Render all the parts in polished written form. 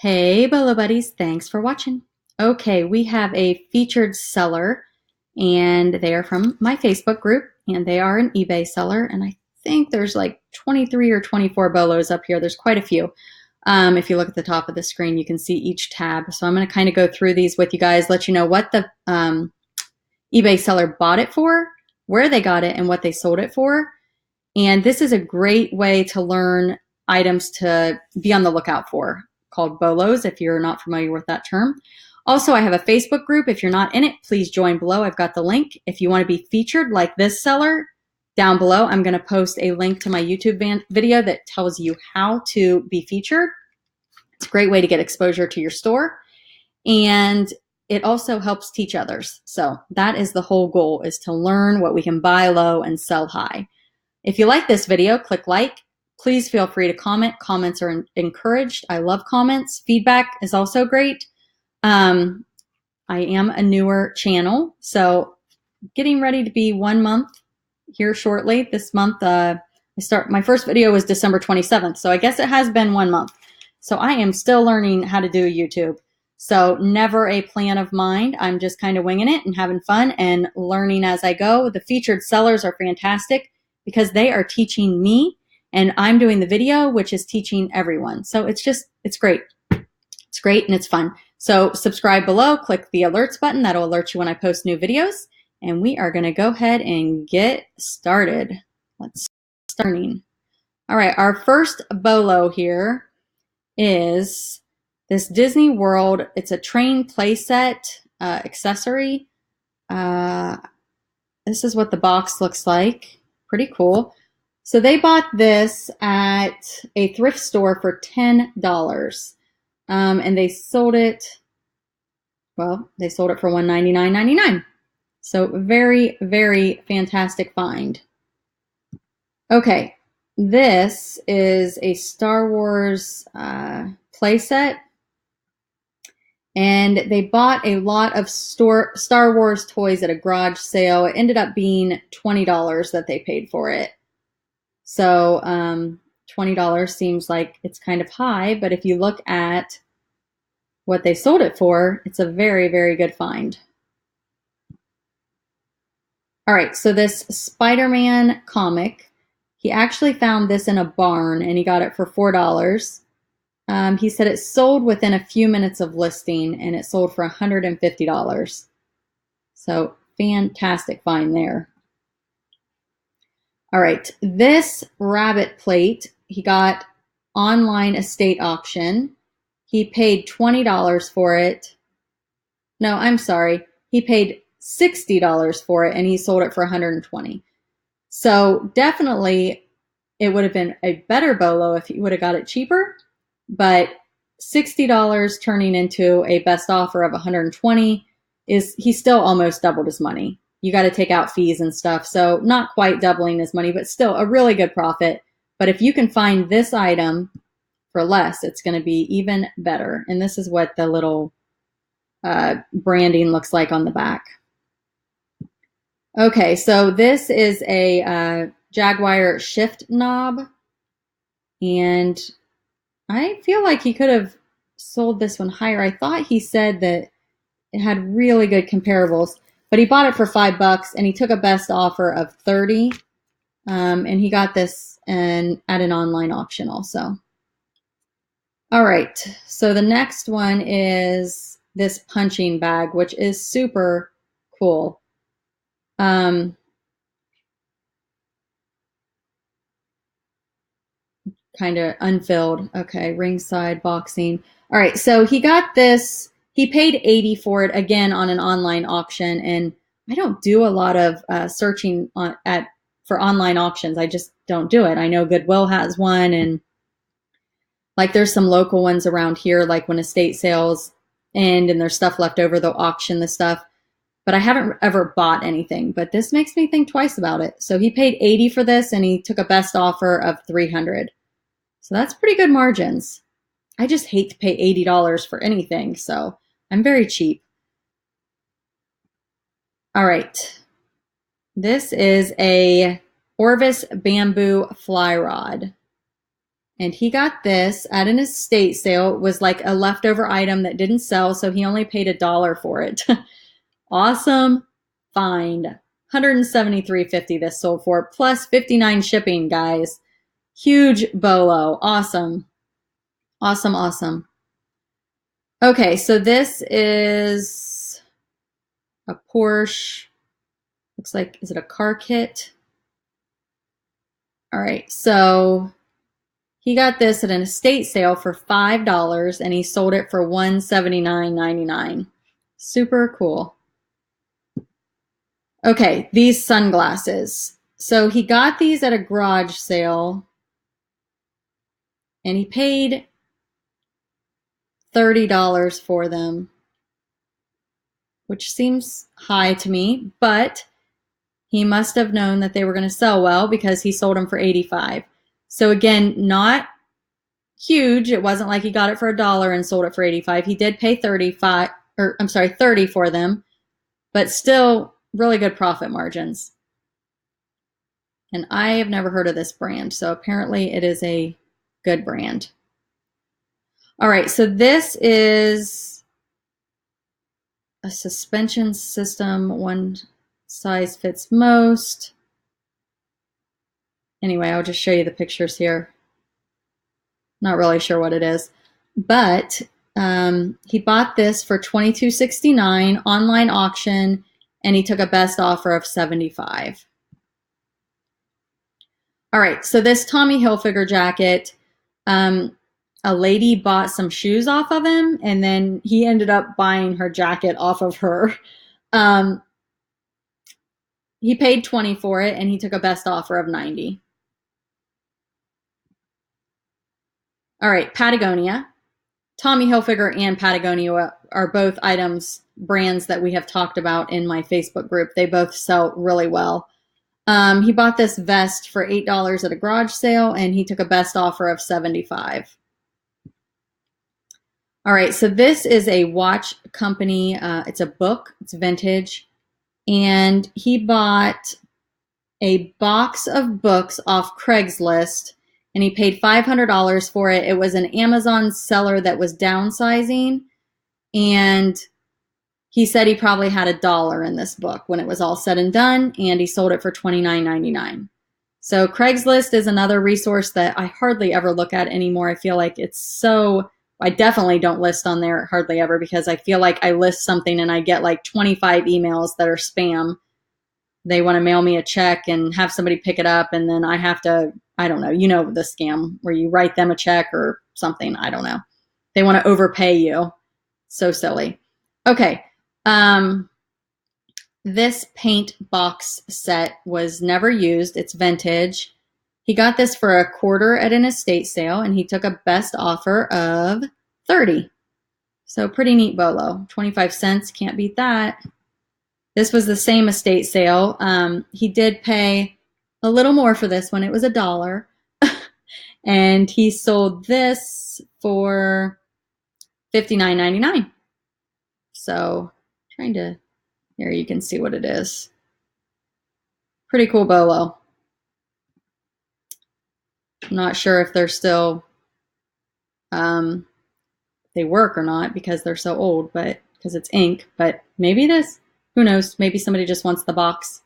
Hey, Bolo Buddies, thanks for watching. Okay, we have a featured seller, and they are from my Facebook group, and they are an eBay seller, and I think there's like 23 or 24 Bolos up here. There's quite a few. If you look at the top of the screen, you can see each tab. So I'm going to kind of go through these with you guys, let you know what the eBay seller bought it for, where they got it, and what they sold it for. And this is a great way to learn items to be on the lookout for, called BOLOs, if you're not familiar with that term. Also, I have a Facebook group. If you're not in it, please join below. I've got the link. If you want to be featured like this seller, down below, I'm going to post a link to my YouTube video that tells you how to be featured. It's a great way to get exposure to your store. And it also helps teach others. So that is the whole goal, is to learn what we can buy low and sell high. If you like this video, click like. Please feel free to comment. Comments are encouraged. I love comments. Feedback is also great. I am a newer channel, so getting ready to be 1 month here shortly. This month, my first video was December 27th, so I guess it has been 1 month. So I am still learning how to do YouTube. So never a plan of mine. I'm just kind of winging it and having fun and learning as I go. The featured sellers are fantastic because they are teaching me, and I'm doing the video, which is teaching everyone. So it's great. It's great and it's fun. So subscribe below, click the alerts button. That'll alert you when I post new videos. And we are going to go ahead and get started. Let's start. All right, our first BOLO here is this Disney World. It's a train playset accessory. This is what the box looks like. Pretty cool. So they bought this at a thrift store for $10. And they sold it, well, they sold it for $199.99. So very, very fantastic find. Okay, this is a Star Wars playset. And they bought a lot of Star Wars toys at a garage sale. It ended up being $20 that they paid for it. So $20 seems like it's kind of high, but if you look at what they sold it for, it's a very, very good find. All right, so this Spider-Man comic, he actually found this in a barn and he got it for $4. He said it sold within a few minutes of listing and it sold for $150. So fantastic find there. All right, this rabbit plate, he got online estate auction. He paid $20 for it. No, I'm sorry. He paid $60 for it and he sold it for $120. So definitely it would have been a better BOLO if he would have got it cheaper, but $60 turning into a best offer of $120 he still almost doubled his money. You got to take out fees and stuff. So not quite doubling his money, but still a really good profit. But if you can find this item for less, it's going to be even better. And this is what the little branding looks like on the back. Okay, so this is a Jaguar shift knob. And I feel like he could have sold this one higher. I thought he said that it had really good comparables, but he bought it for $5 and he took a best offer of $30. And he got this at an online auction also. All right, so the next one is this punching bag, which is super cool. Kind of unfilled. Okay, ringside boxing. All right, so he got this. He paid $80 for it, again, on an online auction. And I don't do a lot of searching for online auctions. I just don't do it. I know Goodwill has one, and like there's some local ones around here, like when estate sales end and there's stuff left over, they'll auction the stuff. But I haven't ever bought anything, but this makes me think twice about it. So he paid $80 for this and he took a best offer of $300. So that's pretty good margins. I just hate to pay $80 for anything, so I'm very cheap. All right. This is a Orvis bamboo fly rod. And he got this at an estate sale. It was like a leftover item that didn't sell, so he only paid $1 for it. Awesome find. $173.50 this sold for, plus $59 shipping, guys. Huge bolo. Awesome. Awesome, awesome. Okay, so this is a Porsche. Looks like, is it a car kit? All right, so he got this at an estate sale for $5 and he sold it for $179.99. Super cool. Okay, these sunglasses. So he got these at a garage sale and he paid $30 for them, which seems high to me, but he must have known that they were going to sell well because he sold them for $85. So again, not huge. It wasn't like he got it for $1 and sold it for $85. He did pay $30 for them, but still really good profit margins. And I have never heard of this brand, so apparently it is a good brand. All right, so this is a suspension system. One size fits most. Anyway, I'll just show you the pictures here. Not really sure what it is, but he bought this for $22.69 online auction, and he took a best offer of $75. All right, so this Tommy Hilfiger jacket, a lady bought some shoes off of him, and then he ended up buying her jacket off of her. He paid $20 for it, and he took a best offer of $90. All right, Patagonia. Tommy Hilfiger and Patagonia are both brands that we have talked about in my Facebook group. They both sell really well. He bought this vest for $8 at a garage sale, and he took a best offer of $75. All right, so this is a watch company. It's a book. It's vintage. And he bought a box of books off Craigslist, and he paid $500 for it. It was an Amazon seller that was downsizing, and he said he probably had $1 in this book when it was all said and done, and he sold it for $29.99. So Craigslist is another resource that I hardly ever look at anymore. I feel like I definitely don't list on there hardly ever, because I feel like I list something and I get like 25 emails that are spam. They want to mail me a check and have somebody pick it up, and then I have to, I don't know, the scam where you write them a check or something. I don't know. They want to overpay you. So silly. Okay. This paint box set was never used. It's vintage. He got this for $25 at an estate sale, and he took a best offer of $30. So pretty neat bolo. 25 cents, can't beat that. This was the same estate sale. He did pay a little more for this one. It was $1. And he sold this for $59.99. So here you can see what it is. Pretty cool bolo. I'm not sure if they're still, they work or not because they're so old, but because it's ink, but maybe it is. Who knows? Maybe somebody just wants the box.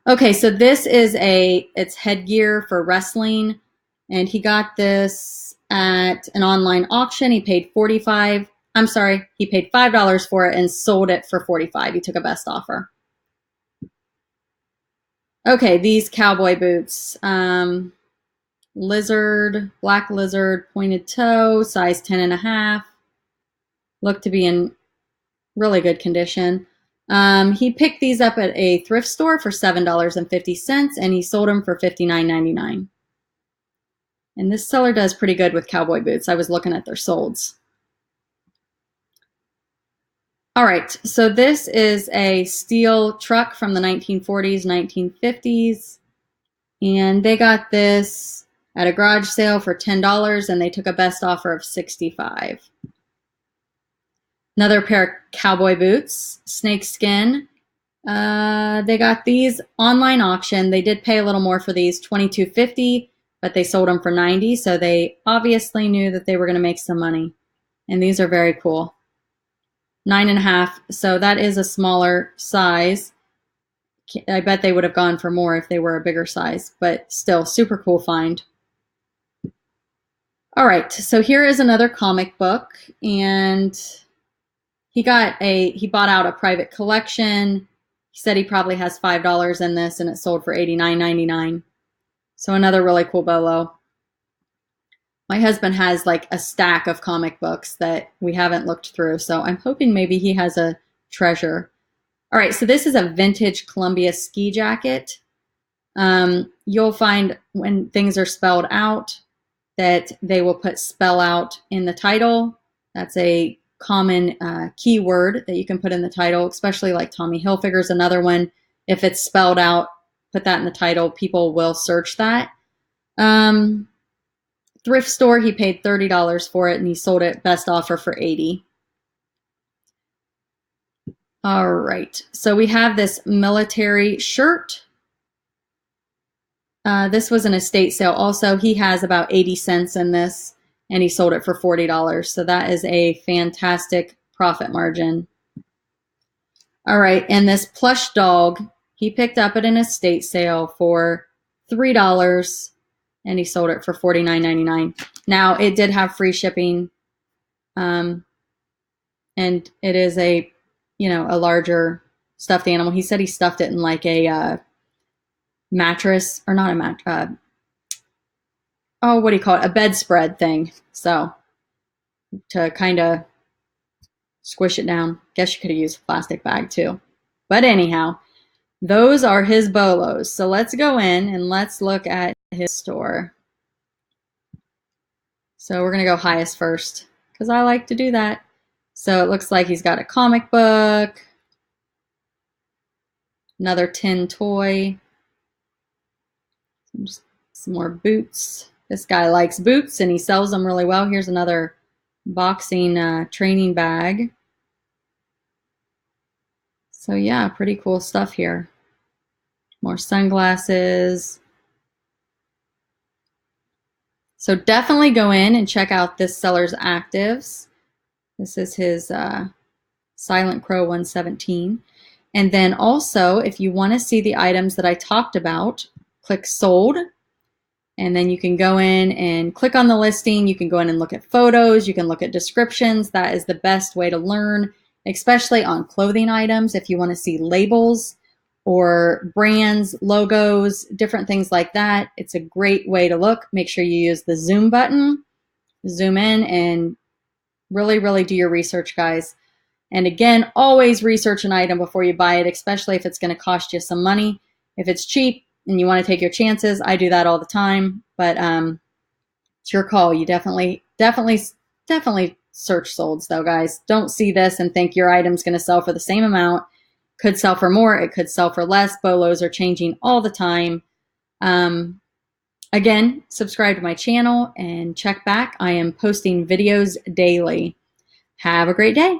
Okay, so this is it's headgear for wrestling, and he got this at an online auction. He paid $5 for it and sold it for $45. He took a best offer. Okay, these cowboy boots. Black lizard, pointed toe, size 10.5. Look to be in really good condition. He picked these up at a thrift store for $7.50, and he sold them for $59.99. And this seller does pretty good with cowboy boots. I was looking at their solds. All right, so this is a steel truck from the 1940s, 1950s, and they got this at a garage sale for $10, and they took a best offer of $65. Another pair of cowboy boots, snake skin. They got these online auction. They did pay a little more for these, $22.50, but they sold them for 90, so they obviously knew that they were going to make some money. And these are very cool. 9.5, so that is a smaller size. I bet they would have gone for more if they were a bigger size, but still super cool find. All right, so here is another comic book, and he bought out a private collection. He said he probably has $5 in this, and it sold for $89.99. So another really cool BOLO. My husband has like a stack of comic books that we haven't looked through, so I'm hoping maybe he has a treasure. All right, so this is a vintage Columbia ski jacket. You'll find when things are spelled out that they will put spell out in the title. That's a common keyword that you can put in the title, especially like Tommy Hilfiger's another one. If it's spelled out, put that in the title. People will search that. Thrift store, he paid $30 for it, and he sold it best offer for $80. All right, so we have this military shirt. This was an estate sale also. He has about 80 cents in this, and he sold it for $40. So that is a fantastic profit margin. All right, and this plush dog, he picked up at an estate sale for $3, and he sold it for $49.99. Now, it did have free shipping, and it is a larger stuffed animal. He said he stuffed it in like a mattress, or not a mattress, what do you call it? A bedspread thing. So to kind of squish it down. Guess you could have used a plastic bag too. But anyhow, those are his BOLOs. So let's go in and let's look at his store. So we're going to go highest first because I like to do that. So it looks like he's got a comic book, another tin toy, some more boots. This guy likes boots and he sells them really well. Here's another boxing training bag. So yeah, pretty cool stuff here. More sunglasses. So definitely go in and check out this seller's actives. This is his Silent Crow 117. And then also, if you want to see the items that I talked about, click sold. And then you can go in and click on the listing. You can go in and look at photos. You can look at descriptions. That is the best way to learn, especially on clothing items. If you want to see labels or brands, logos, different things like that, it's a great way to look. Make sure you use the zoom button, zoom in, and really, really do your research, guys. And again, always research an item before you buy it, especially if it's going to cost you some money. If it's cheap and you want to take your chances, I do that all the time. But it's your call. You definitely search solds, though, guys. Don't see this and think your item's going to sell for the same amount. Could sell for more. It could sell for less. BOLOs are changing all the time. Again, subscribe to my channel and check back. I am posting videos daily. Have a great day.